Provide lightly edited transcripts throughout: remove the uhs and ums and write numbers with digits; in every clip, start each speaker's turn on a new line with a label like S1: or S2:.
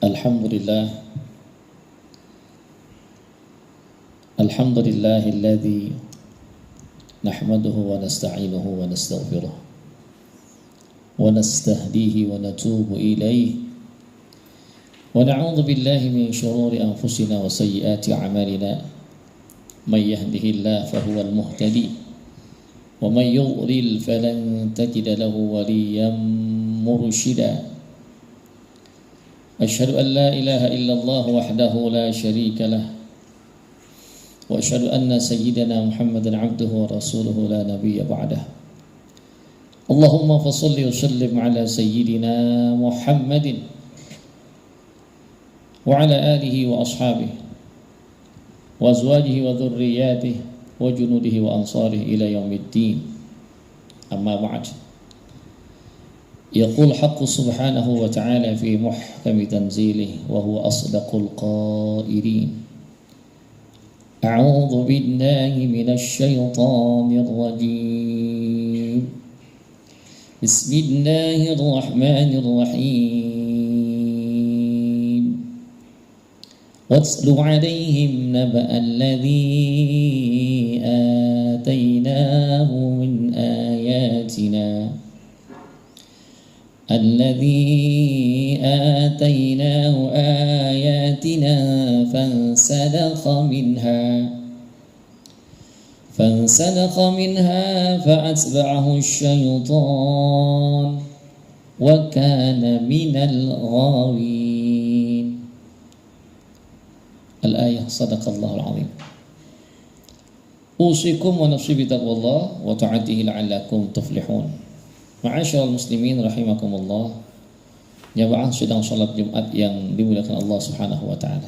S1: Alhamdulillah Alhamdulillahilladzi nahmaduhu wa nasta'inuhu wa nastaghfiruh wa nastahdihi wa natubu ilayhi wa na'udzu billahi min shururi anfusina wa sayyiati a'malina may yahdihillahu fahuwal muhtadi wa may yudlil falan tajida lahu waliyyan mursyida. Asyhadu an la ilaha illallah wahdahu la syarika lah wa asyhadu anna sayyidana Muhammadan abduhu wa rasuluhu la nabiyya ba'dah. Allahumma fassalli wa sallim ala sayyidina Muhammadin wa ala alihi wa ashabihi wa azwajihi wa dhurriyyatihi wa junudihi wa ansarihi ila yaumiddin. Amma ba'd. Yaqul haqqu subhanahu wa ta'ala fi muhkami tanzilihi wa huwa asdaqul qa'ilin. A'udzu billahi minasy syaithanir rajim. Bismillahirrahmanirrahim. Watlu 'alaihim naba'al ladzi atainahu min ayatina الذي آتيناه آياتنا فانسلخ منها فأتبعه الشيطان وكان من الغاوين. الآية صدق الله العظيم. أوصيكم ونفسي بتقوى الله وطاعته لعلكم تفلحون. Ma'asyiral muslimin rahimakumullah. Jamaah sedang salat Jumat yang dimuliakan Allah Subhanahu wa taala.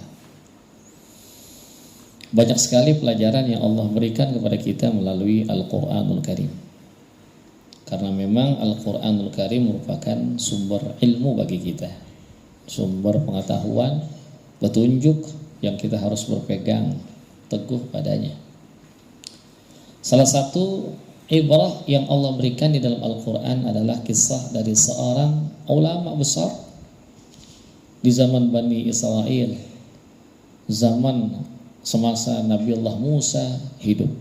S1: Banyak sekali pelajaran yang Allah berikan kepada kita melalui Al-Qur'anul Karim. Karena memang Al-Qur'anul Karim merupakan sumber ilmu bagi kita. Sumber pengetahuan, petunjuk yang kita harus berpegang teguh padanya. Salah satu ibrah yang Allah berikan di dalam Al-Quran adalah kisah dari seorang ulama besar di zaman Bani Israel, zaman semasa Nabiullah Musa hidup.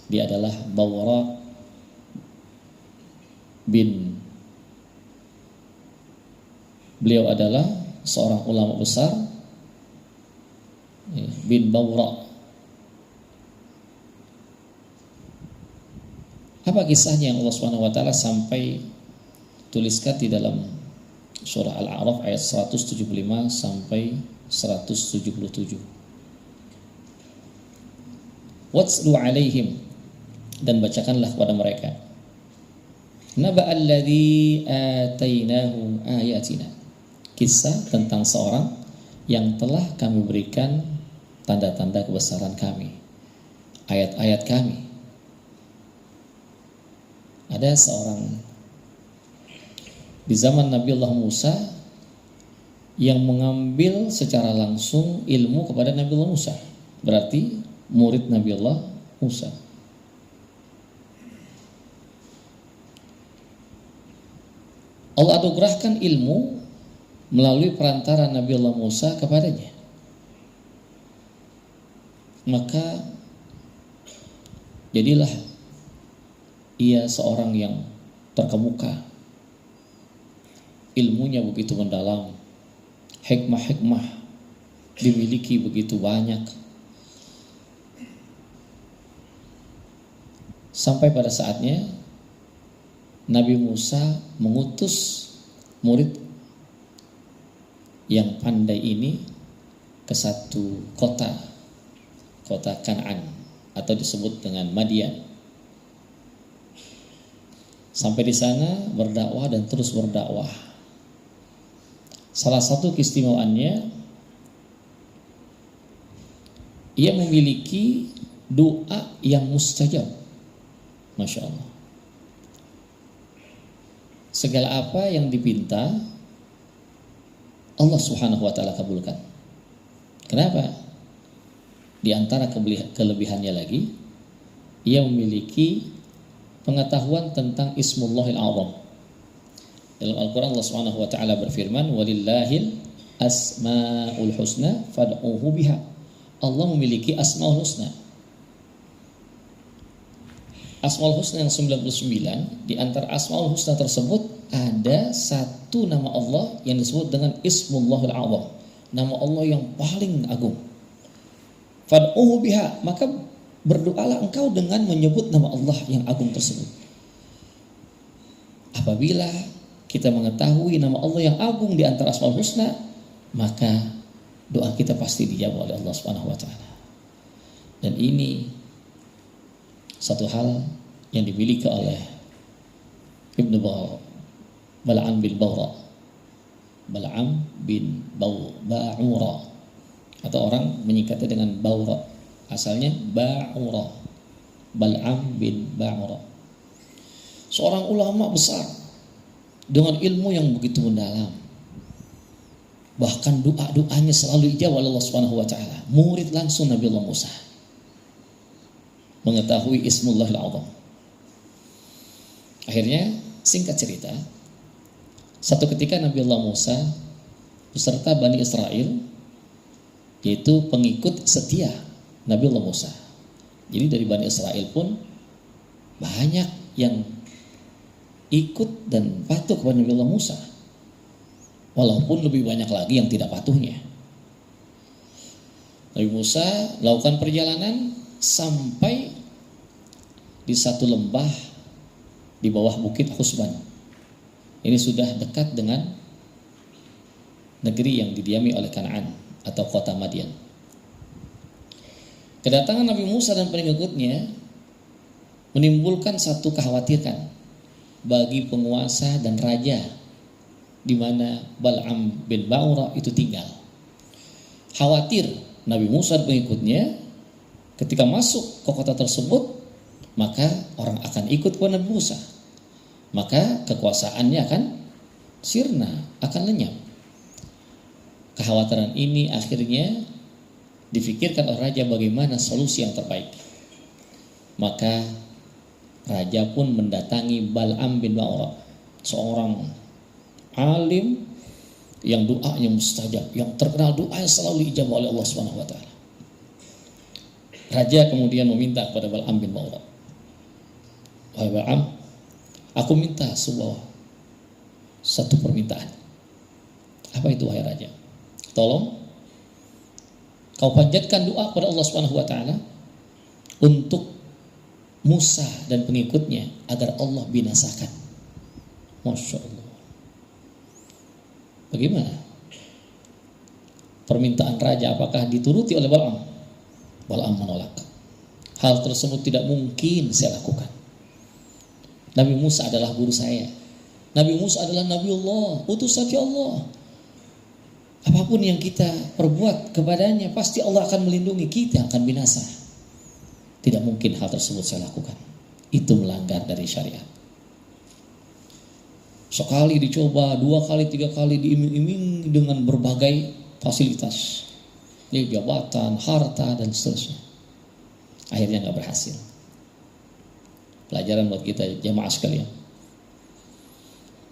S1: Dia adalah Bawra beliau adalah seorang ulama besar bin Bawra. Apa kisahnya yang Allah Subhanahu wa taala sampai tuliskan di dalam surah Al-A'raf ayat 175 sampai 177. Watslu 'alaihim, dan bacakanlah kepada mereka. Naba'al ladzi atainahu ayatina. Kisah tentang seorang yang telah kami berikan tanda-tanda kebesaran kami, ayat-ayat kami. Ada seorang di zaman Nabiullah Musa yang mengambil secara langsung ilmu kepada Nabiullah Musa. Berarti murid Nabiullah Musa. Allah anugerahkan ilmu melalui perantara Nabiullah Musa kepadanya. Maka jadilah ia seorang yang terkemuka, ilmunya begitu mendalam, hikmah-hikmah dimiliki begitu banyak, sampai pada saatnya Nabi Musa mengutus murid yang pandai ini ke satu kota Kan'an atau disebut dengan Madian. Sampai di sana berdakwah dan terus berdakwah. Salah satu keistimewaannya, ia memiliki doa yang mustajab. Masya Allah. Segala apa yang dipinta, Allah Subhanahu wa ta'ala kabulkan. Kenapa? Di antara kelebihannya lagi, ia memiliki pengetahuan tentang Ismullahil A'zam. Dalam Al-Quran Allah Subhanahu wa taala berfirman, "Walillahil asmaul husna fad'uhu biha." Allah memiliki asmaul husna. Asmaul husna yang 99, di antara asmaul husna tersebut ada satu nama Allah yang disebut dengan Ismullahul A'zam, nama Allah yang paling agung. Fad'uhu biha, maka berdoalah engkau dengan menyebut nama Allah yang agung tersebut. Apabila kita mengetahui nama Allah yang agung di antara asmaul husna, maka doa kita pasti dijawab oleh Allah Subhanahu wa taala. Dan ini satu hal yang dimiliki oleh Ibnu Bal'am bin Ba'ura, Bal'am bin Ba'ura, atau orang menyingkatnya dengan Ba'ura, asalnya Ba'ura, Bal'am bin Ba'ura, seorang ulama besar dengan ilmu yang begitu mendalam. Bahkan doa-doanya selalu dijawab oleh Allah Subhanahu wa taala. Murid langsung Nabi Allah Musa, mengetahui Ismullahil A'zam. Akhirnya singkat cerita, satu ketika Nabi Allah Musa beserta Bani Israel, yaitu pengikut setia Nabi Allah Musa. Jadi dari Bani Israel pun banyak yang ikut dan patuh kepada Nabi Allah Musa, walaupun lebih banyak lagi yang tidak patuhnya. Nabi Musa lakukan perjalanan sampai di satu lembah di bawah bukit Husban. Ini sudah dekat dengan negeri yang didiami oleh Kanaan atau kota Madian. Kedatangan Nabi Musa dan pengikutnya menimbulkan satu kekhawatiran bagi penguasa dan raja di mana Bal'am bin Ba'ura itu tinggal. Khawatir Nabi Musa dan pengikutnya ketika masuk ke kota tersebut, maka orang akan ikut kepada Nabi Musa, maka kekuasaannya akan sirna, akan lenyap. Kekhawatiran ini akhirnya difikirkan oleh raja bagaimana solusi yang terbaik. Maka raja pun mendatangi Bal'am bin Ba'ura, seorang alim yang doanya mustajab, yang terkenal doanya selalu dijawab oleh Allah Subhanahu wa taala. Raja kemudian meminta kepada Bal'am bin Ba'ura, "Wahai Bal'am, aku minta satu permintaan." "Apa itu wahai raja?" "Tolong kau panjatkan doa kepada Allah Subhanahu wa taala untuk Musa dan pengikutnya agar Allah binasakan." Masya Allah. Bagaimana permintaan raja, apakah dituruti oleh Bal'am? Bal'am menolak. "Hal tersebut tidak mungkin saya lakukan. Nabi Musa adalah guru saya. Nabi Musa adalah Nabi Allah, utusan Allah. Apapun yang kita perbuat kepadanya, pasti Allah akan melindungi kita, akan binasa. Tidak mungkin hal tersebut saya lakukan. Itu melanggar dari syariat." Sekali dicoba, 2 kali, 3 kali diiming-iming dengan berbagai fasilitas, jabatan, harta, dan seterusnya. Akhirnya nggak berhasil. Pelajaran buat kita jamaah sekalian.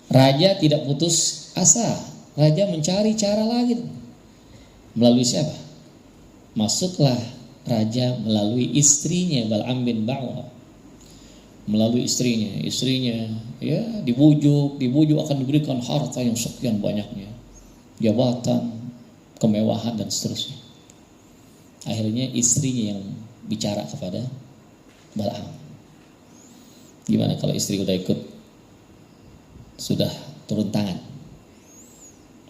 S1: Raja tidak putus asa. Raja mencari cara lagi. Melalui siapa? Masuklah raja melalui istrinya Bal'am bin Ba'ura. Melalui istrinya ya dibujuk akan diberikan harta yang sekian banyaknya, jabatan, kemewahan, dan seterusnya. Akhirnya istrinya yang bicara kepada Bal'am. Gimana kalau istri udah ikut, sudah turun tangan?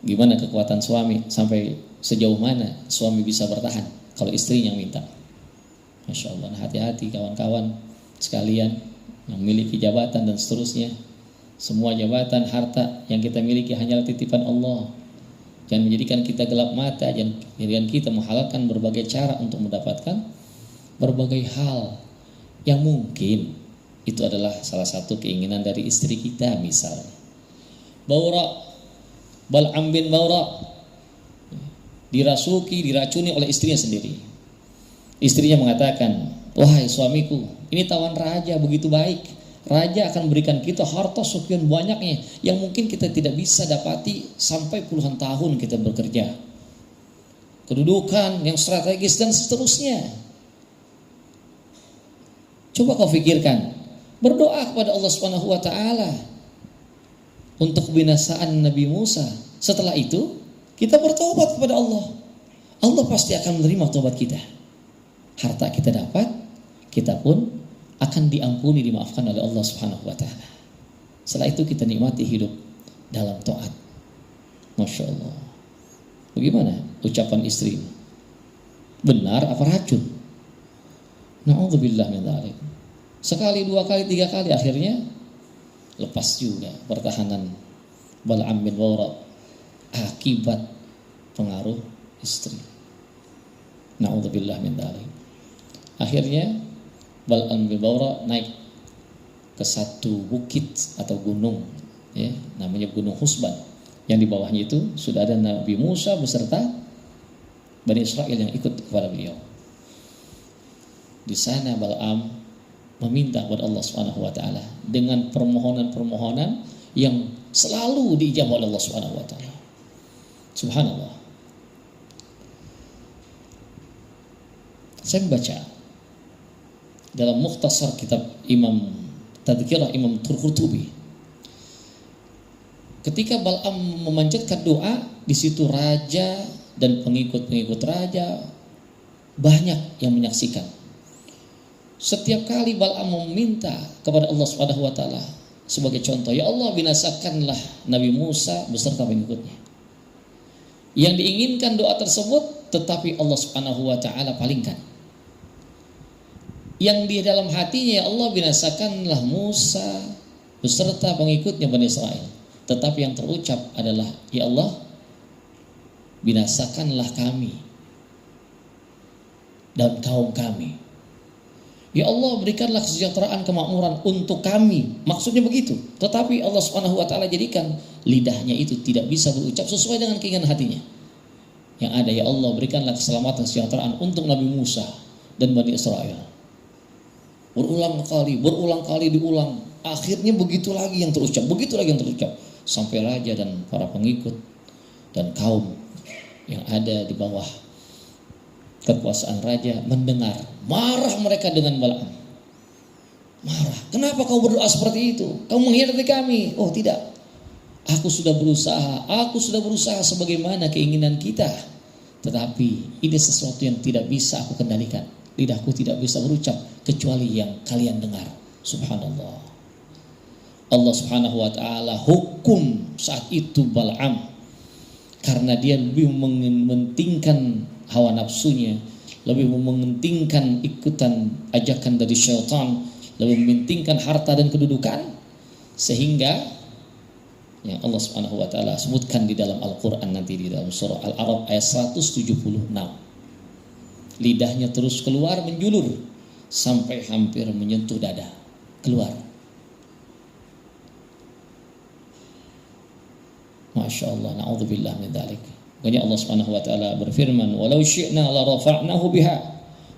S1: Gimana kekuatan suami, sampai sejauh mana suami bisa bertahan kalau istrinya yang minta? Masya Allah. Nah, hati-hati kawan-kawan sekalian yang memiliki jabatan dan seterusnya. Semua jabatan, harta yang kita miliki hanyalah titipan Allah. Jangan menjadikan kita gelap mata, jangan menjadikan kita menghalalkan berbagai cara untuk mendapatkan berbagai hal yang mungkin itu adalah salah satu keinginan dari istri kita. Misalnya Bal'am bin Ba'ura diracuni oleh istrinya sendiri. Istrinya mengatakan, "Wahai suamiku, ini tawan raja begitu baik. Raja akan memberikan kita harta sekian banyaknya yang mungkin kita tidak bisa dapati sampai puluhan tahun kita bekerja. Kedudukan yang strategis dan seterusnya. Coba kau pikirkan, berdoa kepada Allah Subhanahu wa taala untuk kebinasaan Nabi Musa. Setelah itu, kita bertobat kepada Allah. Allah pasti akan menerima tobat kita. Harta kita dapat, kita pun akan diampuni, dimaafkan oleh Allah Subhanahu wa taala. Setelah itu kita nikmati hidup dalam taat. Masya Allah. Bagaimana ucapan istri? Benar apa racun? Na'udzubillah min dzalik. Sekali, dua kali, tiga kali, akhirnya lepas juga pertahanan Bal'am bin Bawra akibat pengaruh istri. Na'udzubillah min dzalik. Akhirnya Bal'am bin Bawra naik ke satu bukit atau gunung, ya, namanya Gunung Husban. Yang di bawahnya itu sudah ada Nabi Musa beserta Bani Israel yang ikut kepada beliau. Di sana Bal'am meminta kepada Allah Subhanahu wa taala dengan permohonan-permohonan yang selalu diijabah oleh Allah Subhanahu wa taala. Subhanallah. Saya membaca dalam mukhtasar kitab Imam Tadhkirah Imam Qurtubi, ketika Bal'am memanjatkan doa, di situ raja dan pengikut-pengikut raja banyak yang menyaksikan. Setiap kali Bal'am meminta kepada Allah Subhanahu wa taala sebagai contoh, ya Allah binasakanlah Nabi Musa beserta pengikutnya. Yang diinginkan doa tersebut, tetapi Allah Subhanahu wa taala palingkan. Yang di dalam hatinya, ya Allah binasakanlah Musa beserta pengikutnya Bani Israel. Tetapi yang terucap adalah, ya Allah binasakanlah kami dan kaum kami. Ya Allah berikanlah kesejahteraan, kemakmuran untuk kami. Maksudnya begitu. Tetapi Allah Subhanahu wa taala jadikan lidahnya itu tidak bisa berucap sesuai dengan keinginan hatinya. Yang ada, ya Allah berikanlah keselamatan, kesejahteraan untuk Nabi Musa dan Bani Israel. Berulang kali diulang. Akhirnya begitu lagi yang terucap, sampai raja dan para pengikut dan kaum yang ada di bawah kekuasaan raja mendengar, marah mereka dengan Bal'am. Marah. Kenapa kau berdoa seperti itu? Kau mengkhianati kami. Oh tidak. Aku sudah berusaha sebagaimana keinginan kita. Tetapi ini sesuatu yang tidak bisa aku kendalikan. Lidahku tidak bisa berucap kecuali yang kalian dengar. Subhanallah. Allah Subhanahu wa taala hukum saat itu Bal'am karena dia lebih mementingkan hawa nafsunya, lebih mementingkan ikutan ajakan dari syaitan, lebih mementingkan harta dan kedudukan, sehingga yang Allah Subhanahu wa taala sebutkan di dalam Al-Qur'an nanti di dalam surah Al-A'raf ayat 176. Lidahnya terus keluar menjulur sampai hampir menyentuh dada. Keluar. Masya Allah, na'udzubillah min dzalik. Makanya Allah Subhanahu wa taala berfirman, "Walau syi'na la rafa'nahu biha,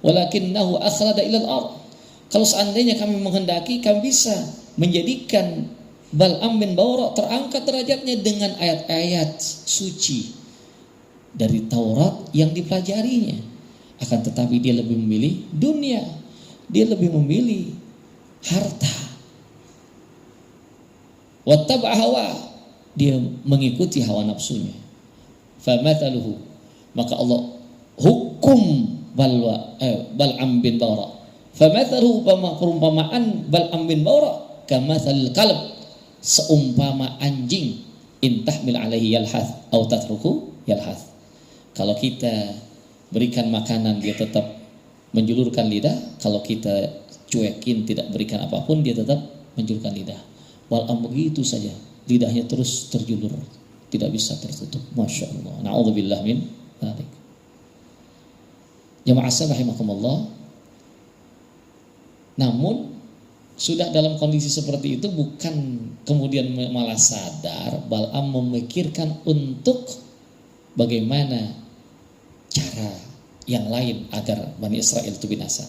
S1: walakinnahu akhlada ila al-ard." Kalau seandainya kami menghendaki, kami bisa menjadikan Bal'am bin Bawra terangkat derajatnya dengan ayat-ayat suci dari Taurat yang dipelajarinya. Akan tetapi dia lebih memilih dunia, dia lebih memilih harta. Wattaba'a hawa, dia mengikuti hawa nafsunya. Famathaluhu, maka Allah hukum Bal'am bin Bawra. Famathaluhu, perumpamaan Bal'am bin Bawra kamathalil kalb, seumpama anjing, intahmil alaihi yalhath atau tatruku yalhath. Kalau kita berikan makanan dia tetap menjulurkan lidah, kalau kita cuekin tidak berikan apapun dia tetap menjulurkan lidah. Bal'am begitu saja, lidahnya terus terjulur, tidak bisa tertutup. Masya Allah. Na'udzubillah min dzalik. Jamaah rahimakumullah. Namun sudah dalam kondisi seperti itu, bukan kemudian malah sadar, Bal'am memikirkan untuk bagaimana cara yang lain agar Bani Israel itu binasa.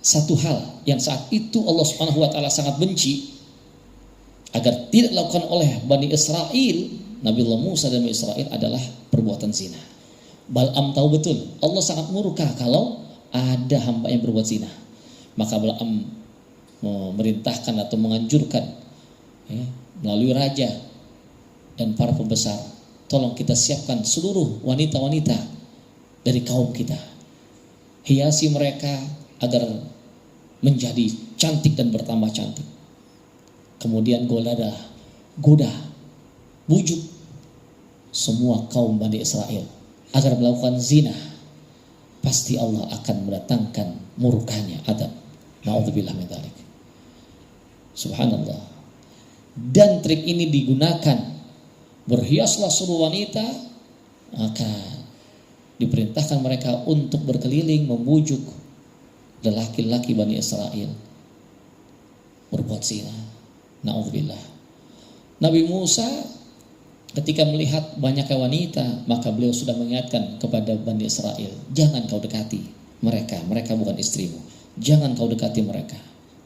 S1: satu hal yang saat itu Allah Subhanahu wa taala sangat benci agar tidak dilakukan oleh Bani Israel, Nabi Allah Musa dan Bani Israel, adalah perbuatan zina. Bal'am tahu betul Allah sangat murka kalau ada hamba yang berbuat zina. Maka Bal'am memerintahkan atau menganjurkan melalui raja dan para pembesar, tolong kita siapkan seluruh wanita-wanita dari kaum kita, hiasi mereka agar menjadi cantik dan bertambah cantik. Kemudian goda, bujuk semua kaum Bani Israel agar melakukan zina. Pasti Allah akan mendatangkan murkanya, adab. Na'udzubillah min dzalik. Subhanallah. Dan trik ini digunakan, berhiaslah seluruh wanita, maka diperintahkan mereka untuk berkeliling membujuk lelaki-laki Bani Israel berbuat zina. Na'udzubillah. Nabi Musa ketika melihat banyaknya wanita, maka beliau sudah mengingatkan kepada Bani Israel, jangan kau dekati mereka, mereka bukan istrimu, jangan kau dekati mereka,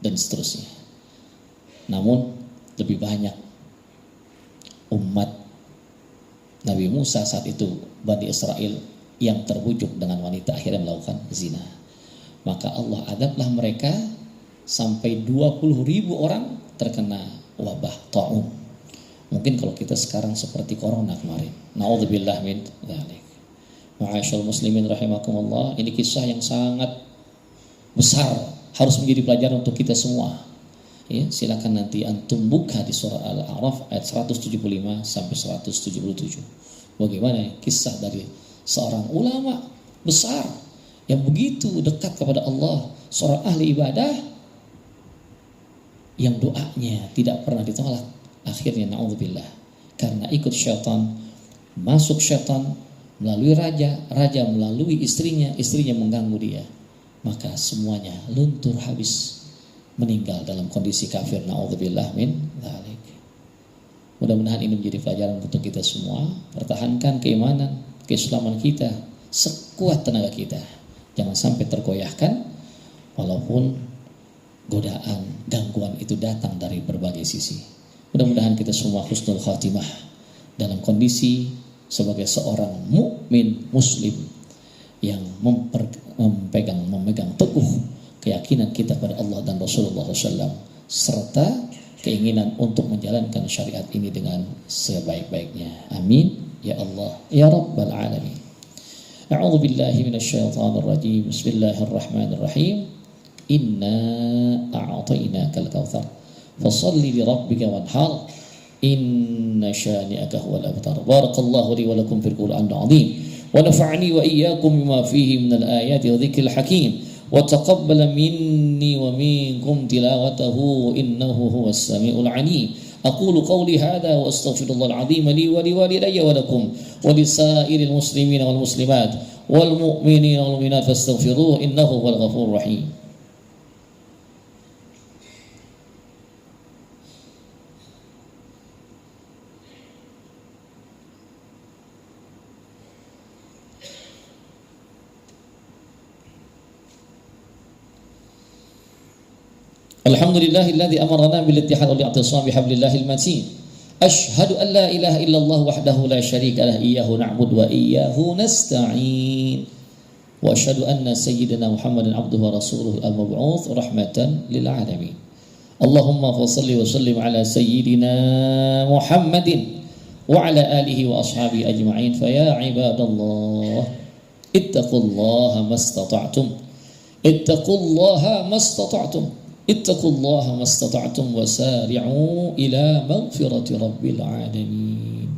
S1: dan seterusnya. Namun lebih banyak umat Nabi Musa saat itu, Bani Israel, yang terbujuk dengan wanita akhirnya melakukan zina. Maka Allah adablah mereka sampai 20.000 orang terkena wabah ta'un. Mungkin kalau kita sekarang seperti corona kemarin. Na'udzubillah min dzalik. Ma'asyal muslimin rahimakumullah, ini kisah yang sangat besar, harus menjadi pelajaran untuk kita semua. Ya, silakan nanti antum buka di surah Al-A'raf ayat 175 sampai 177. Bagaimana kisah dari seorang ulama besar yang begitu dekat kepada Allah, seorang ahli ibadah yang doanya tidak pernah ditolak. Akhirnya na'udzubillah, karena ikut syaitan, masuk syaitan melalui raja melalui istrinya mengganggu dia, maka semuanya luntur habis, meninggal dalam kondisi kafir. Na'udzubillah min dzalik. Mudah-mudahan ini menjadi pelajaran untuk kita semua. Pertahankan keimanan, keislaman kita sekuat tenaga kita. Jangan sampai tergoyahkan walaupun godaan, gangguan itu datang dari berbagai sisi. Mudah-mudahan kita semua husnul khatimah dalam kondisi sebagai seorang mukmin muslim yang memegang teguh keyakinan kita pada Allah dan Rasulullah SAW, serta keinginan untuk menjalankan syariat ini dengan sebaik-baiknya. Amin ya Allah ya Rabbal Alamin. A'udzu billahi minasyaitonir rajim. Bismillahirrahmanirrahim. Inna a'tainakal kautsar fashalli li rabbika wanhar inna syani'aka huwal abtar. Barakallahu li wa lakum fil Qur'anil 'azim wa nafa'ani wa iyyakum bima fihi minal ayati wa dzikril hakim wa taqabbala minni wa minkum tilawatahu innahu huwas samiul 'alim. Aqulu qawli hadha wa astaghfirullahal 'azim li wa liwalidayya wa lakum wa lisairil muslimina wal muslimat wal mu'minina wal mu'minat fastaghfiruhu innahu huwal ghafurur rahim. Alhamdulillahilladzi amarna bil ittihad wal i'tisam bihablillahil matin. Asyhadu an la ilaha illallah wahdahu la syarika lah, iyyahu na'budu wa iyyahu nasta'in. Wa asyhadu anna sayyidina Muhammadan abduhu wa rasuluhu al-mab'uts rahmatan lil alamin. Allahumma shalli wa sallim ala sayyidina Muhammadin wa ala alihi wa ashabihi ajma'in. Fa ya ibadallah ittaqullaha mastata'tum. Ittaqullaha mastata'tum. Ittaqullaha mastata'tum wasari'u ila maghfirati rabbil alamin.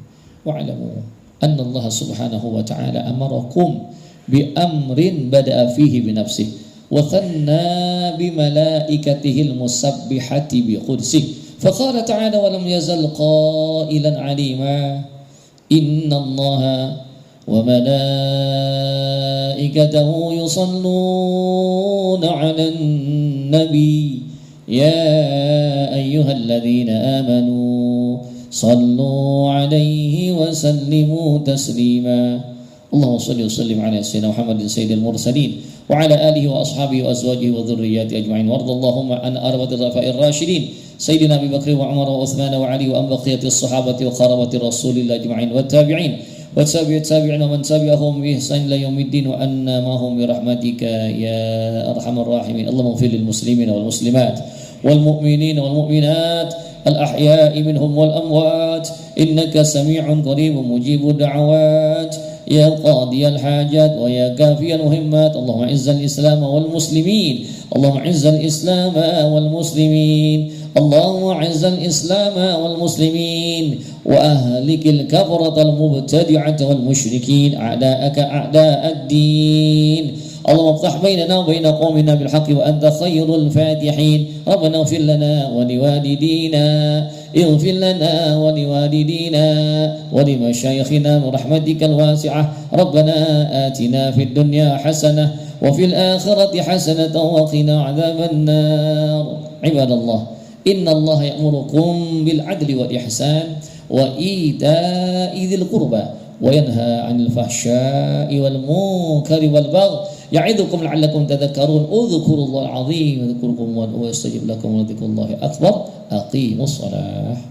S1: Wa'lamu anna Allah subhanahu wa ta'ala amarakum bi amrin bada'a fihi bi nafsihi wa thanna bi malaikatihi al-musabbihati bi qudsihi. Faqala ta'ala wa lam yazal qailan 'alima inna Allaha wa malaikatahu yusalluna 'alan nabi ya ayyuhalladzina amanu sallu alaihi wa sallimu taslima. Allahumma shalli wa sallim ala sayyidina Muhammadin sayyidil mursalin wa ala alihi wa ashabihi wa azwajihi wa dhurriyyati ajma'in wardallahumma an arba'atir rafa'ir rasyidin sayyidina Abi Bakr wa Umar wa Uthman wa Ali wa an baqiyatis sahabati wa qarabati Rasulillah ajma'in wa tabi'in wa tabi'in wa man tabi'ahum bi ihsan ila yaumiddin wa anna ma hum bi rahmatika ya arhamar rahimin. Allahumma ighfir lil muslimin wal muslimat wal mu'minin wal mu'minat الأحياء منهم والأموات إنك سميع قريب مجيب الدعوات يا قاضي الحاجات ويا كافي المهمات. اللهم أعز الإسلام والمسلمين اللهم أعز الإسلام والمسلمين اللهم أعز الإسلام والمسلمين وأهلك الكفرة المبتدعة والمشركين أعداءك أعداء الدين. اللهم افتح بيننا وبين قومنا بالحق وأنت خير الفاتحين. ربنا اغفر لنا ولوالدينا اغفر لنا ولوالدينا ولمشايخنا برحمتك الواسعة. ربنا آتنا في الدنيا حسنة وفي الآخرة حسنة وقنا عذاب النار. عباد الله إن الله يأمركم بالعدل والإحسان وإيتاء ذي القربى وينهى عن الفحشاء والمنكر والبغي يعظكم لعلكم تذكرون. اذكروا الله العظيم يذكركم ويستجب لكم ولذكر الله أكبر. أقيموا الصلاة.